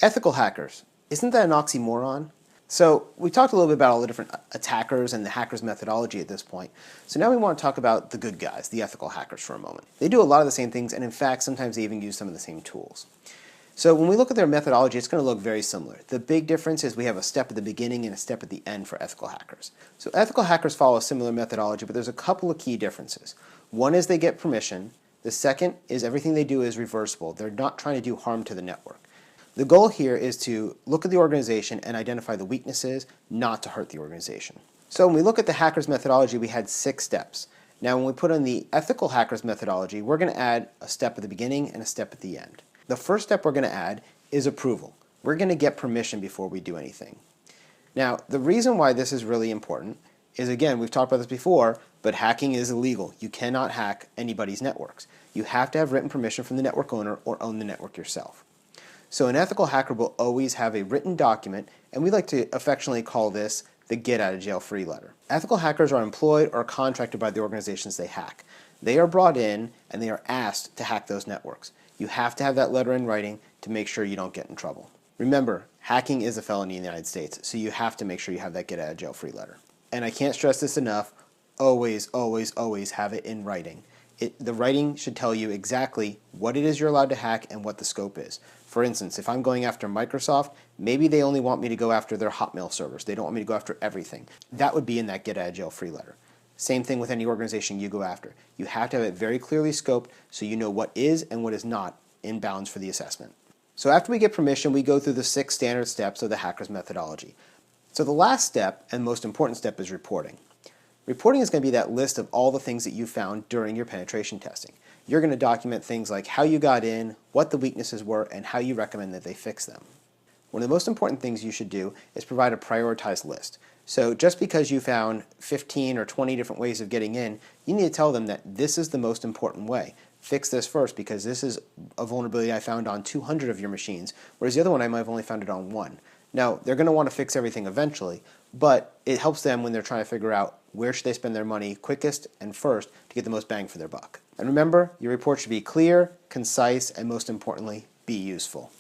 Ethical hackers. Isn't that an oxymoron? So we talked a little bit about all the different attackers and the hackers' methodology at this point. So now we want to talk about the good guys, the ethical hackers, for a moment. They do a lot of the same things, and in fact, sometimes they even use some of the same tools. So when we look at their methodology, it's going to look very similar. The big difference is we have a step at the beginning and a step at the end for ethical hackers. So ethical hackers follow a similar methodology, but there's a couple of key differences. One is they get permission. The second is everything they do is reversible. They're not trying to do harm to the network. The goal here is to look at the organization and identify the weaknesses, not to hurt the organization. So when we look at the hackers methodology, we had 6 steps. Now when we put on the ethical hackers methodology, we're going to add a step at the beginning and a step at the end. The first step we're going to add is approval. We're going to get permission before we do anything. Now the reason why this is really important is, again, we've talked about this before, but hacking is illegal. You cannot hack anybody's networks. You have to have written permission from the network owner or own the network yourself. So an ethical hacker will always have a written document, and we like to affectionately call this the get out of jail free letter. Ethical hackers are employed or contracted by the organizations they hack. They are brought in and they are asked to hack those networks. You have to have that letter in writing to make sure you don't get in trouble. Remember, hacking is a felony in the United States, so you have to make sure you have that get out of jail free letter. And I can't stress this enough, always, always, always have it in writing. The writing should tell you exactly what it is you're allowed to hack and what the scope is. For instance, if I'm going after Microsoft, maybe they only want me to go after their Hotmail servers. They don't want me to go after everything. That would be in that get out of jail free letter. Same thing with any organization you go after. You have to have it very clearly scoped so you know what is and what is not in bounds for the assessment. So after we get permission, we go through the 6 standard steps of the hacker's methodology. So the last step and most important step is reporting. Reporting is going to be that list of all the things that you found during your penetration testing. You're going to document things like how you got in, what the weaknesses were, and how you recommend that they fix them. One of the most important things you should do is provide a prioritized list. So just because you found 15 or 20 different ways of getting in, you need to tell them that this is the most important way. Fix this first because this is a vulnerability I found on 200 of your machines, whereas the other one I might have only found it on 1. Now, they're going to want to fix everything eventually, but it helps them when they're trying to figure out where should they spend their money quickest and first to get the most bang for their buck. And remember, your report should be clear, concise, and most importantly, be useful.